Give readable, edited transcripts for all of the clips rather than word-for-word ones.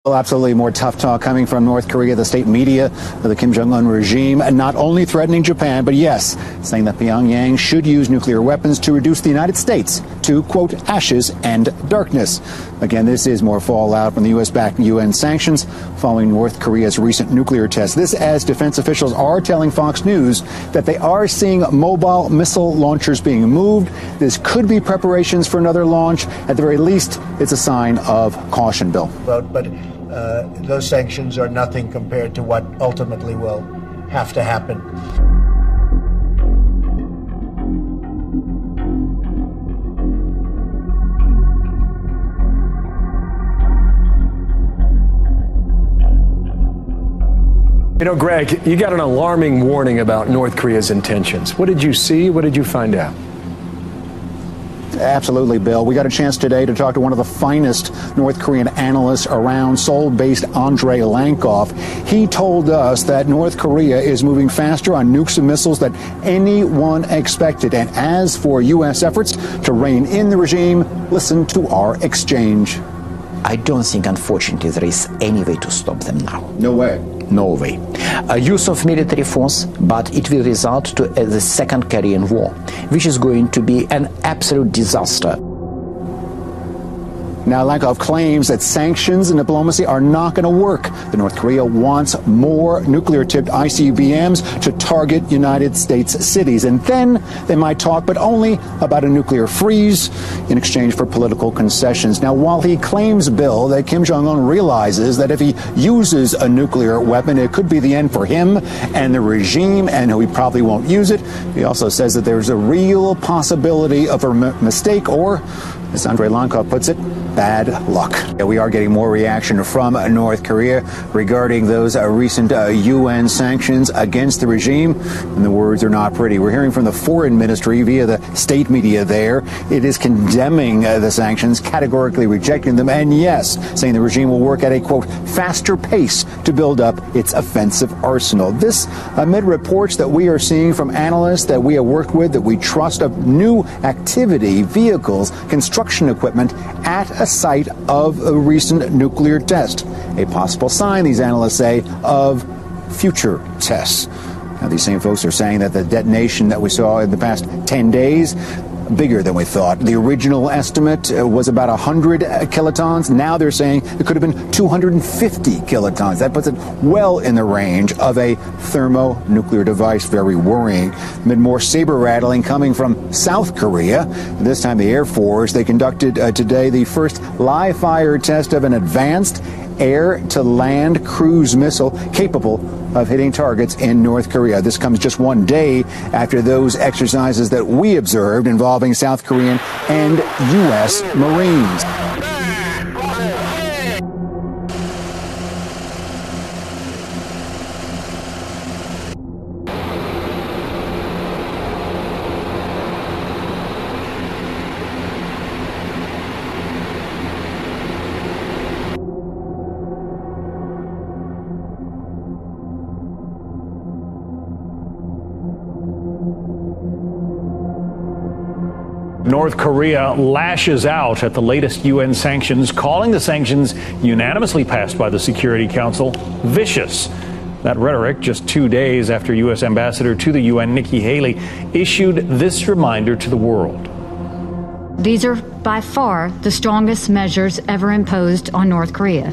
Well, absolutely more tough talk coming from North Korea, the state media of the Kim Jong-un regime, and not only threatening Japan, but yes, saying that Pyongyang should use nuclear weapons to reduce the United States to, quote, ashes and darkness. Again, this is more fallout from the U.S.-backed UN sanctions following North Korea's recent nuclear test. This as defense officials are telling Fox News that they are seeing mobile missile launchers being moved. This could be preparations for another launch. At the very least, it's a sign of caution, Bill. But those sanctions are nothing compared to what ultimately will have to happen. You know, Greg, you got an alarming warning about North Korea's intentions. What did you see? What did you find out? Absolutely, Bill. We got a chance today to talk to one of the finest North Korean analysts around, Seoul-based Andrei Lankov. He told us that North Korea is moving faster on nukes and missiles than anyone expected. And as for U.S. efforts to rein in the regime, listen to our exchange. I don't think, unfortunately, there is any way to stop them now. No way. No way. Use of military force, but it will result to the second Korean War, which is going to be an absolute disaster. Now, Lankov claims that sanctions and diplomacy are not going to work. The North Korea wants more nuclear-tipped ICBMs to target United States cities. And then they might talk, but only about a nuclear freeze in exchange for political concessions. Now, while he claims, Bill, that Kim Jong-un realizes that if he uses a nuclear weapon, it could be the end for him and the regime, and he probably won't use it, he also says that there's a real possibility of a mistake or, as Andrei Lankov puts it, bad luck. We are getting more reaction from North Korea regarding those recent UN sanctions against the regime, and the words are not pretty. We're hearing from the foreign ministry via the state media there. It is condemning the sanctions, categorically rejecting them, and yes, saying the regime will work at a, quote, faster pace to build up its offensive arsenal. This amid reports that we are seeing from analysts that we have worked with, that we trust, of new activity, vehicles, construction equipment at a site of a recent nuclear test. A possible sign, these analysts say, of future tests. Now, these same folks are saying that the detonation that we saw in the past 10 days, bigger than we thought. The original estimate was about 100 kilotons. Now they're saying it could have been 250 kilotons. That puts it well in the range of a thermonuclear device. Very worrying. Amid more saber rattling coming from South Korea. This time the Air Force, they conducted today the first live fire test of an advanced air-to-land cruise missile capable of hitting targets in North Korea. This comes just one day after those exercises that we observed involving South Korean and U.S. Marines. North Korea lashes out at the latest UN sanctions, calling the sanctions unanimously passed by the Security Council vicious. That rhetoric just 2 days after U.S. Ambassador to the UN, Nikki Haley, issued this reminder to the world. These are by far the strongest measures ever imposed on North Korea.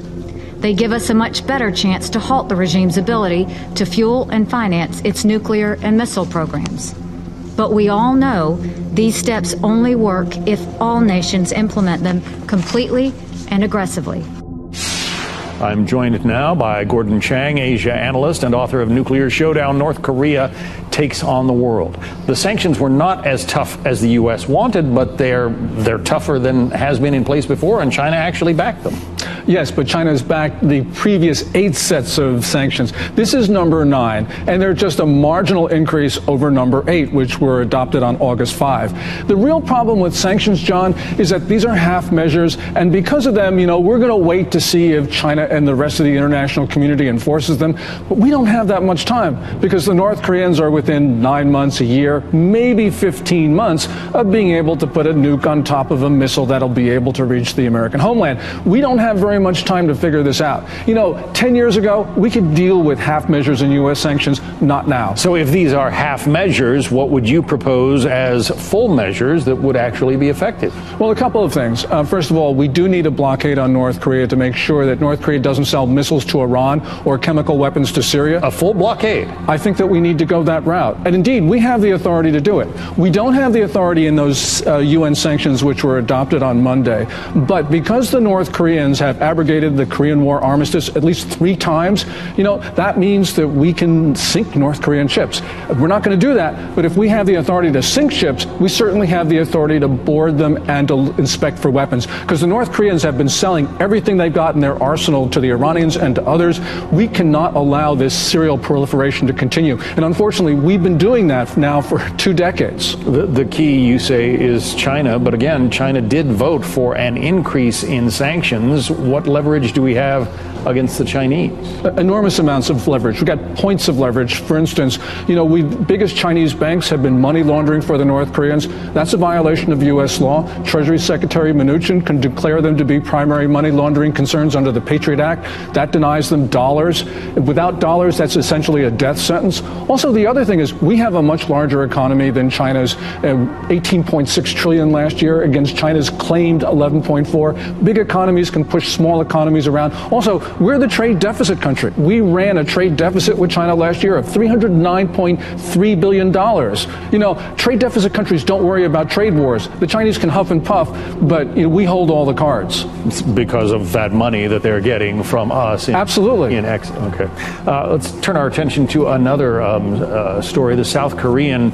They give us a much better chance to halt the regime's ability to fuel and finance its nuclear and missile programs. But we all know these steps only work if all nations implement them completely and aggressively. I'm joined now by Gordon Chang, Asia analyst and author of Nuclear Showdown: North Korea Takes on the World. The sanctions were not as tough as the U.S. wanted, but they're tougher than has been in place before, and China actually backed them. Yes, but China's backed the previous 8 sets of sanctions. This is number 9, and they're just a marginal increase over number 8, which were adopted on August 5. The real problem with sanctions, John, is that these are half measures, and because of them, we're going to wait to see if China and the rest of the international community enforces them. But we don't have that much time, because the North Koreans are within 9 months, a year, maybe 15 months of being able to put a nuke on top of a missile that'll be able to reach the American homeland. We don't have very very much time to figure this out. 10 years ago, we could deal with half measures in U.S. sanctions, not now. So if these are half measures, what would you propose as full measures that would actually be effective? Well, a couple of things. First of all, we do need a blockade on North Korea to make sure that North Korea doesn't sell missiles to Iran or chemical weapons to Syria. A full blockade? I think that we need to go that route. And indeed, we have the authority to do it. We don't have the authority in those UN sanctions which were adopted on Monday. But because the North Koreans have abrogated the Korean War armistice at least 3 times, that means that we can sink North Korean ships. We're not going to do that, but if we have the authority to sink ships, we certainly have the authority to board them and to inspect for weapons. Because the North Koreans have been selling everything they've got in their arsenal to the Iranians and to others. We cannot allow this serial proliferation to continue. And unfortunately, we've been doing that now for 2 decades. The key, you say, is China. But again, China did vote for an increase in sanctions. What leverage do we have against the Chinese? Enormous amounts of leverage. We've got points of leverage. For instance, biggest Chinese banks have been money laundering for the North Koreans. That's a violation of U.S. law. Treasury Secretary Mnuchin can declare them to be primary money laundering concerns under the Patriot Act. That denies them dollars. Without dollars, that's essentially a death sentence. Also, the other thing is we have a much larger economy than China's 18.6 trillion last year against China's claimed 11.4. Big economies can push small economies around. Also, we're the trade deficit country. We ran a trade deficit with China last year of $309.3 billion. Trade deficit countries don't worry about trade wars. The Chinese can huff and puff, but we hold all the cards. It's because of that money that they're getting from us. Absolutely. Okay. Let's turn our attention to another story. The South Korean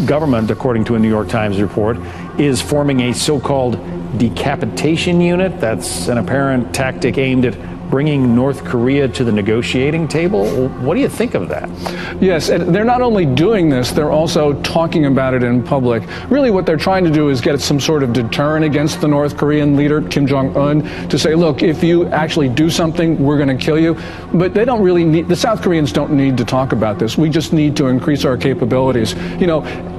government, according to a New York Times report, is forming a so-called decapitation unit. That's an apparent tactic aimed at bringing North Korea to the negotiating table. What do you think of that? Yes, and they're not only doing this, they're also talking about it in public. Really what they're trying to do is get some sort of deterrent against the North Korean leader, Kim Jong-un, to say, look, if you actually do something, we're going to kill you. But they don't really need, the South Koreans don't need to talk about this. We just need to increase our capabilities.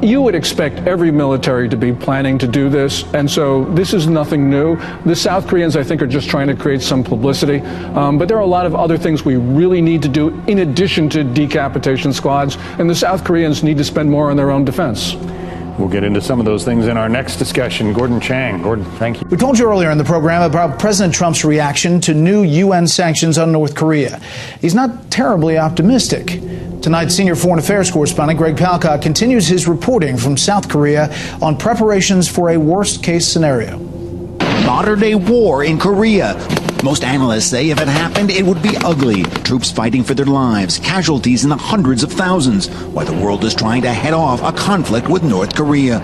You would expect every military to be planning to do this, and so this is nothing new. The South Koreans, I think, are just trying to create some publicity. But there are a lot of other things we really need to do in addition to decapitation squads, and the South Koreans need to spend more on their own defense. We'll get into some of those things in our next discussion. Gordon Chang. Gordon, thank you. We told you earlier in the program about President Trump's reaction to new UN sanctions on North Korea. He's not terribly optimistic. Tonight, senior foreign affairs correspondent Greg Palkot continues his reporting from South Korea on preparations for a worst-case scenario. Modern-day war in Korea. Most analysts say if it happened, it would be ugly. Troops fighting for their lives, casualties in the hundreds of thousands, while the world is trying to head off a conflict with North Korea.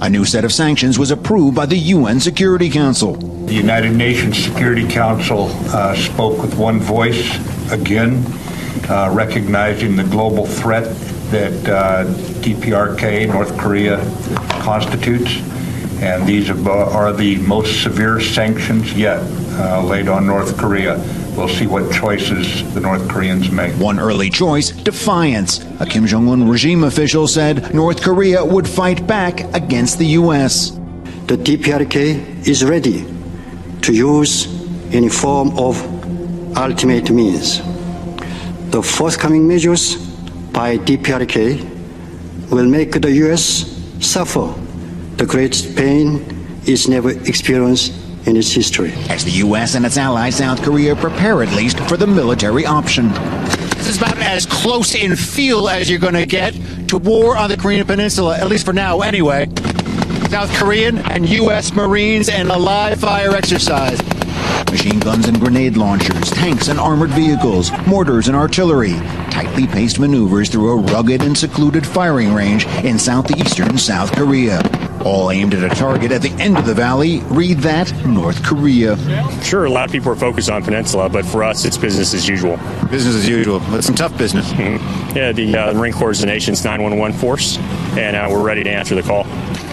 A new set of sanctions was approved by the UN Security Council. The United Nations Security Council spoke with one voice again, recognizing the global threat that DPRK, North Korea, constitutes. And these are the most severe sanctions yet laid on North Korea. We'll see what choices the North Koreans make. One early choice, defiance. A Kim Jong-un regime official said North Korea would fight back against the U.S. The DPRK is ready to use any form of ultimate means. The forthcoming measures by DPRK will make the U.S. suffer the greatest pain it's never experienced in its history. As the U.S. and its ally South Korea prepare at least for the military option. This is about as close in feel as you're going to get to war on the Korean Peninsula, at least for now anyway. South Korean and U.S. Marines in a live fire exercise. Machine guns and grenade launchers, tanks and armored vehicles, mortars and artillery. Tightly paced maneuvers through a rugged and secluded firing range in southeastern South Korea. All aimed at a target at the end of the valley. Read that, North Korea. Sure, a lot of people are focused on Peninsula, but for us, it's business as usual. Business as usual. That's some tough business. Mm-hmm. Yeah, the Marine Corps is the nation's 911 force, and we're ready to answer the call.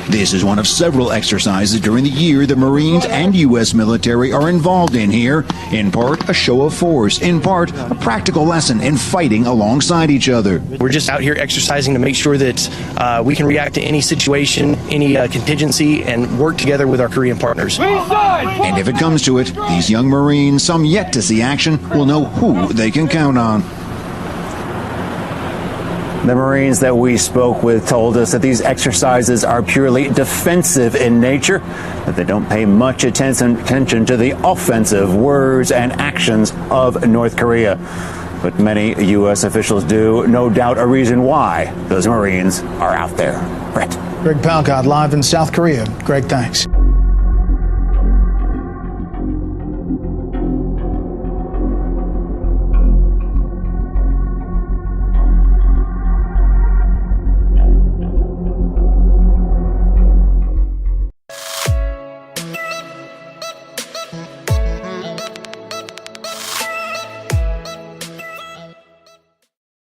This is one of several exercises during the year the Marines and U.S. military are involved in here. In part, a show of force. In part, a practical lesson in fighting alongside each other. We're just out here exercising to make sure that we can react to any situation, any contingency, and work together with our Korean partners. And if it comes to it, these young Marines, some yet to see action, will know who they can count on. The Marines that we spoke with told us that these exercises are purely defensive in nature, that they don't pay much attention to the offensive words and actions of North Korea. But many U.S. officials do. No doubt a reason why those Marines are out there. Brett. Greg Palcott live in South Korea. Greg, thanks.